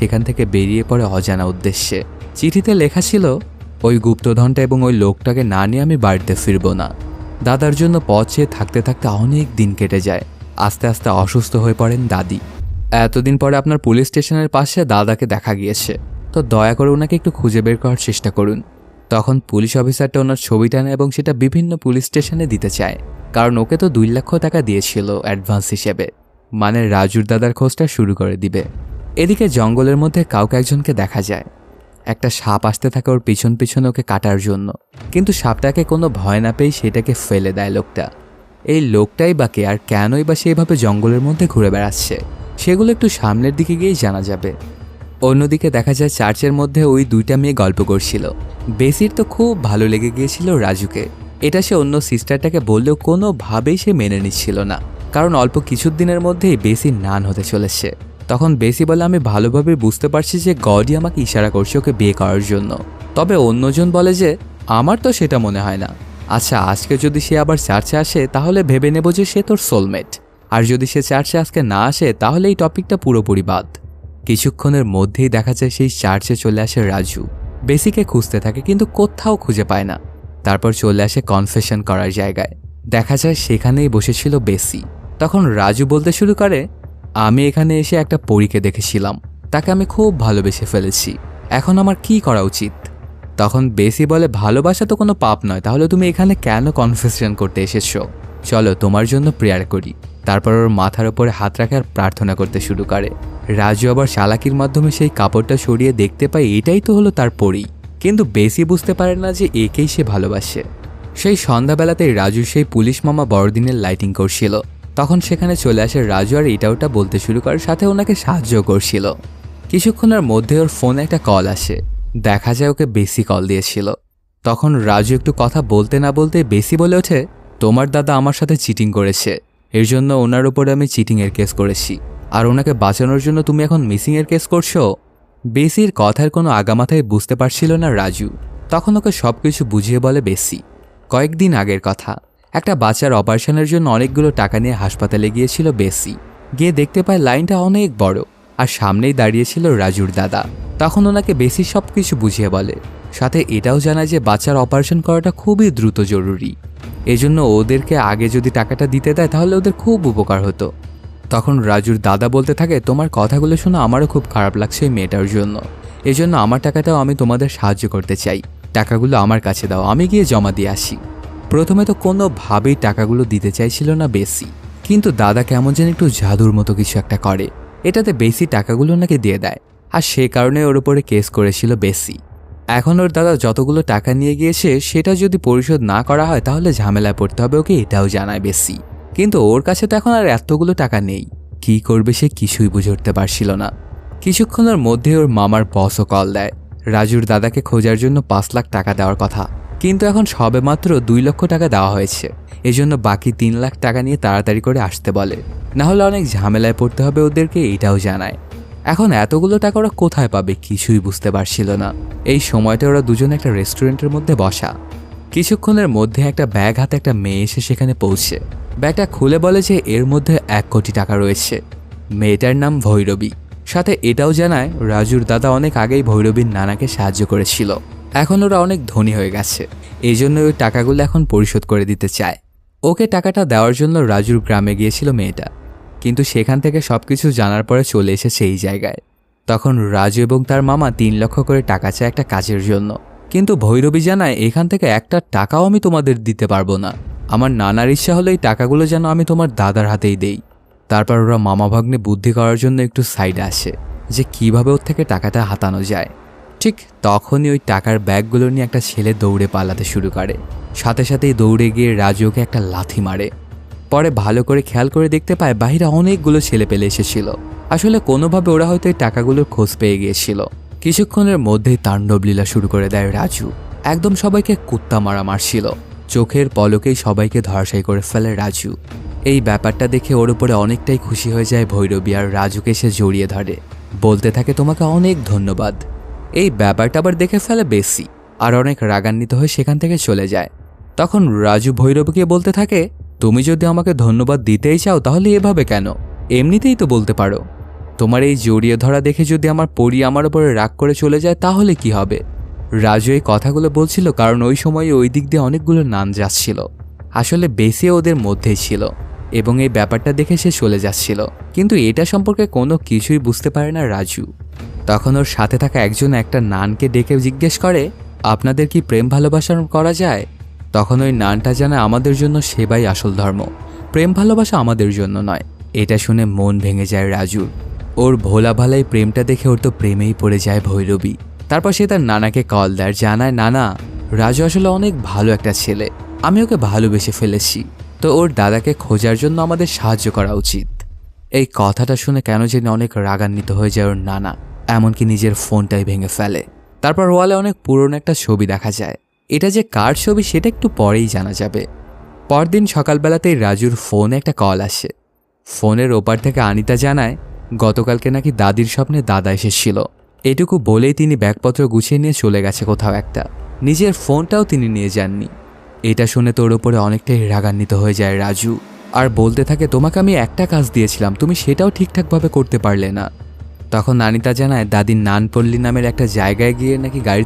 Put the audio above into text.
সেখান থেকে বেরিয়ে পড়ে অজানা উদ্দেশ্যে। চিঠিতে লেখা ছিল, ওই গুপ্তধনটা এবং ওই লোকটাকে না নিয়ে আমি বাড়িতে ফিরব না। দাদার জন্য পথ চেয়ে থাকতে থাকতে অনেক দিন কেটে যায়। আস্তে আস্তে অসুস্থ হয়ে পড়েন দাদি। এতদিন পরে আপনার পুলিশ স্টেশনের পাশে দাদাকে দেখা গিয়েছে, তো দয়া করে ওনাকে একটু খুঁজে বের করার চেষ্টা করুন। তখন পুলিশ অফিসারটা ওনার ছবিটা নেয় এবং সেটা বিভিন্ন পুলিশ স্টেশনে দিতে চায়, কারণ ওকে তো 2 লক্ষ টাকা দিয়েছিল অ্যাডভান্স হিসেবে, মানে রাজুর দাদার খোঁজটা শুরু করে দিবে। এদিকে জঙ্গলের মধ্যে কাউকে একজনকে দেখা যায়। একটা সাপ আসতে থাকে ওর পিছন পিছনে ওকে কাটার জন্য, কিন্তু সাপটাকে কোনো ভয় না পেয়ে সেটাকে ফেলে দেয় লোকটা। এই লোকটাই বা কে আর কেনই বা সেইভাবে জঙ্গলের মধ্যে ঘুরে বেড়াচ্ছে, সেগুলো একটু সামনের দিকে গিয়েই জানা যাবে। অন্যদিকে দেখা যায় চার্চের মধ্যে ওই 2টা মেয়ে গল্প করছিল। বেসির তো খুব ভালো লেগে গিয়েছিল রাজুকে। এটা সে অন্য সিস্টারটাকে বললেও কোনোভাবেই সে মেনে নিচ্ছিল না, কারণ অল্প কিছু দিনের মধ্যেই বেসির নান হতে চলেছে। তখন বেসি বলে, আমি ভালোভাবে বুঝতে পারছি যে গডই আমাকে ইশারা করছে ওকে বিয়ে করার জন্য। তবে অন্যজন বলে যে আমার তো সেটা মনে হয় না। আচ্ছা, আজকে যদি সে আবার চার্চে আসে তাহলে ভেবে নেব যে সে তোর সোলমেট, আর যদি সে চার্চে আজকে না আসে তাহলে এই টপিকটা পুরোপুরি বাদ। কিছুক্ষণের মধ্যেই দেখা যায় সেই চার্চে চলে আসে রাজু। বেসিকে খুঁজতে থাকে কিন্তু কোথাও খুঁজে পায় না। তারপর চলে আসে কনফেশন করার জায়গায়। দেখা যায় সেখানেই বসেছিল বেসি। তখন রাজু বলতে শুরু করে, আমি এখানে এসে একটা পরীকে দেখেছিলাম, তাকে আমি খুব ভালোবেসে ফেলেছি। এখন আমার কি করা উচিত? তখন বেসি বলে, ভালোবাসা তো কোনো পাপ নয়, তাহলে তুমি এখানে কেন কনফেশন করতে এসেছো? চলো তোমার জন্য প্রেয়ার করি। তারপর ওর মাথার ওপরে হাত রাখে আর প্রার্থনা করতে শুরু করে। রাজু আবার চালাকির মাধ্যমে সেই কাপড়টা সরিয়ে দেখতে পায় এটাই তো হলো তার পরী, কিন্তু বেসি বুঝতে পারে না যে একেই সে ভালোবাসে। সেই সন্ধ্যাবেলাতেই রাজু সেই পুলিশ মামা বড়দিনের লাইটিং করছিল। তখন সেখানে চলে আসে রাজু আর এটা ওটা বলতে শুরু করে, সাথে ওনাকে সাহায্য করছিল। কিছুক্ষণের মধ্যে ওর ফোনে একটা কল আসে। দেখা যায় ওকে বেসি কল দিয়েছিল। তখন রাজু একটু কথা বলতে না বলতে বেসি বলে ওঠে, তোমার দাদা আমার সাথে চিটিং করেছে, এর জন্য ওনার উপরে আমি চিটিংয়ের কেস করেছি, আর ওনাকে বাঁচানোর জন্য তুমি এখন মিসিংয়ের কেস করছো। বেসির কথার কোনো আগামাথায় বুঝতে পারছিল না রাজু। তখন ওকে সবকিছু বুঝিয়ে বলে বেসি। কয়েকদিন আগের কথা, একটা বাচ্চার অপারেশনের জন্য অনেকগুলো টাকা নিয়ে হাসপাতালে গিয়েছিল বেসি। গিয়ে দেখতে পায় লাইনটা অনেক বড়, আর সামনেই দাঁড়িয়েছিল রাজুর দাদা। তখন ওনাকে বেসি সবকিছু বুঝিয়ে বলে, সাথে এটাও জানায় যে বাচ্চার অপারেশন করাটা খুবই দ্রুত জরুরি, এজন্য ওদেরকে আগে যদি টাকাটা দিতে দেয় তাহলে ওদের খুব উপকার হতো। তখন রাজুর দাদা বলতে থাকে, তোমার কথাগুলো শুনে আমারও খুব খারাপ লাগছে এই মেয়েটার জন্য, এজন্য আমার টাকাটাও আমি তোমাদের সাহায্য করতে চাই। টাকাগুলো আমার কাছে দাও, আমি গিয়ে জমা দিয়ে আসি। প্রথমে তো কোনোভাবেই টাকাগুলো দিতে চাইছিল না বেসি, কিন্তু দাদা কেমন যেন একটু জাদুর মতো কিছু একটা করে, এটাতে বেসি টাকাগুলো ওনাকে দিয়ে দেয়, আর সে কারণে ওর উপরে কেস করেছিল বেসি। এখন ওর দাদা যতগুলো টাকা নিয়ে গিয়েছে সেটা যদি পরিশোধ না করা হয় তাহলে ঝামেলায় পড়তে হবে ওকে, এটাও জানায় বেসি। কিন্তু ওর কাছে তো এখন আর এতগুলো টাকা নেই, কি করবে সে কিছুই বুঝে উঠতে পারছিল না। কিছুক্ষণের মধ্যে ওর মামার বসও কল দেয়, রাজুর দাদাকে খোঁজার জন্য 5 লাখ টাকা দেওয়ার কথা, কিন্তু এখন সবে মাত্র 2 লক্ষ টাকা দেওয়া হয়েছে, এজন্য বাকি 3 লাখ টাকা নিয়ে তাড়াতাড়ি করে আসতে বলে, না হলে অনেক ঝামেলায় পড়তে হবে ওদেরকে, এটাও জানায়। এখন এতগুলো টাকা ওরা কোথায় পাবে কিছুই বুঝতে পারছিল না। এই সময়টা ওরা দুজনে একটা রেস্টুরেন্টের মধ্যে বসা। কিছুক্ষণের মধ্যে একটা ব্যাগ হাতে একটা মেয়ে এসে সেখানে পৌঁছে। ব্যাগটা খুলে বলে যে এর মধ্যে 1 কোটি টাকা রয়েছে। মেয়েটার নাম ভৈরবী। সাথে এটাও জানায় রাজুর দাদা অনেক আগেই ভৈরবীর নানাকে সাহায্য করেছিল, এখন ওরা অনেক ধনী হয়ে গেছে, এই জন্য ওই টাকাগুলো এখন পরিশোধ করে দিতে চায়। ওকে টাকাটা দেওয়ার জন্য রাজুর গ্রামে গিয়েছিল মেয়েটা, কিন্তু সেখান থেকে সবকিছু জানার পরে চলে এসেছে এই জায়গায়। তখন রাজু এবং তার মামা 3 লক্ষ করে টাকা চায় একটা কাজের জন্য, কিন্তু ভৈরবী জানায় এখান থেকে একটা টাকাও আমি তোমাদের দিতে পারবো না, আমার নানার ইচ্ছা হলো এই টাকাগুলো যেন আমি তোমার দাদার হাতেই দেই। তারপর ওরা মামা ভাগ্নে বুদ্ধি করার জন্য একটু সাইডে আসে যে কিভাবে ওর থেকে টাকাটা হাতানো যায়। ঠিক তখনই ওই টাকার ব্যাগগুলো নিয়ে একটা ছেলে দৌড়ে পালাতে শুরু করে, সাথে সাথেই দৌড়ে গিয়ে রাজু ওকে একটা লাথি মারে। পরে ভালো করে খেয়াল করে দেখতে পায় বাইরে অনেকগুলো ছেলে পেলে এসেছিল, আসলে কোনোভাবে ওরা হয়তো এই টাকাগুলোর খোঁজ পেয়ে গিয়েছিল। কিছুক্ষণের মধ্যেই তাণ্ডবলীলা শুরু করে দেয় রাজু, একদম সবাইকে কুত্তা মারা মারছিল, চোখের পলকেই সবাইকে ধরাশায়ী করে ফেলে রাজু। এই ব্যাপারটা দেখে ওর উপরে অনেকটাই খুশি হয়ে যায় ভৈরবী, আর রাজুকে সে জড়িয়ে ধরে, বলতে থাকে তোমাকে অনেক ধন্যবাদ। এই ব্যাপারটা আবার দেখে ফেলে বেসি, আর অনেক রাগান্বিত হয়ে সেখান থেকে চলে যায়। তখন রাজু ভৈরবীকে বলতে থাকে, তুমি যদি আমাকে ধন্যবাদ দিতেই চাও তাহলে এভাবে কেন, এমনিতেই তো বলতে পারো, তোমার এই জড়িয়ে ধরা দেখে যদি আমার পরি আমার উপরে রাগ করে চলে যায় তাহলে কি হবে? রাজু এই কথাগুলো বলছিল কারণ ওই সময় ওই দিক দিয়ে অনেকগুলো নান যাচ্ছিল। আসলে বেশি ওদের মধ্যেই ছিল এবং এই ব্যাপারটা দেখে সে চলে যাচ্ছিল, কিন্তু এটা সম্পর্কে কোনো কিছুই বুঝতে পারে না রাজু। তখন ওর সাথে থাকা একজন একটা নানকে ডেকে জিজ্ঞেস করে, আপনাদের কি প্রেম ভালোবাসা করা যায়? তখন ওই নানটা জানে আমাদের জন্য সেবাই আসল ধর্ম, প্রেম ভালোবাসা আমাদের জন্য নয়। এটা শুনে মন ভেঙে যায় রাজুর। ওর ভোলা ভালাই প্রেমটা দেখে ওর তো প্রেমেই পড়ে যায় ভৈরবী। তারপর সে তার নানাকে কল দেয়, জানায় নানা, রাজু আসলে অনেক ভালো একটা ছেলে, আমি ওকে ভালোবেসে ফেলেছি, তো ওর দাদাকে খোঁজার জন্য আমাদের সাহায্য করা উচিত। এই কথাটা শুনে কেন যেন অনেক রাগান্বিত হয়ে যায় ওর নানা, এমনকি নিজের ফোনটাই ভেঙে ফেলে। তারপর ওয়ালে অনেক পুরনো একটা ছবি দেখা যায়। এটা যে কার ছবি সেটা একটু পরেই জানা যাবে। পরদিন সকালবেলাতেই রাজুর ফোনে একটা কল আসে। ফোনের ওপার থেকে আনিতা জানায় গতকালকে নাকি দাদির স্বপ্নে দাদা এসেছিল। এটুকু বলেই তিনি ব্যাগপত্র গুছিয়ে নিয়ে চলে গেছে কোথাও একটা, নিজের ফোনটাও তিনি নিয়ে যাননি। এটা শুনে তোর ওপরে অনেকটাই রাগান্বিত হয়ে যায় রাজু, আর বলতে থাকে তোমাকে আমি একটা কাজ দিয়েছিলাম, তুমি সেটাও ঠিকঠাকভাবে করতে পারলে না। তখন আনিতা জানায় দাদির নানপল্লী নামের একটা জায়গায় গিয়ে নাকি গাড়ি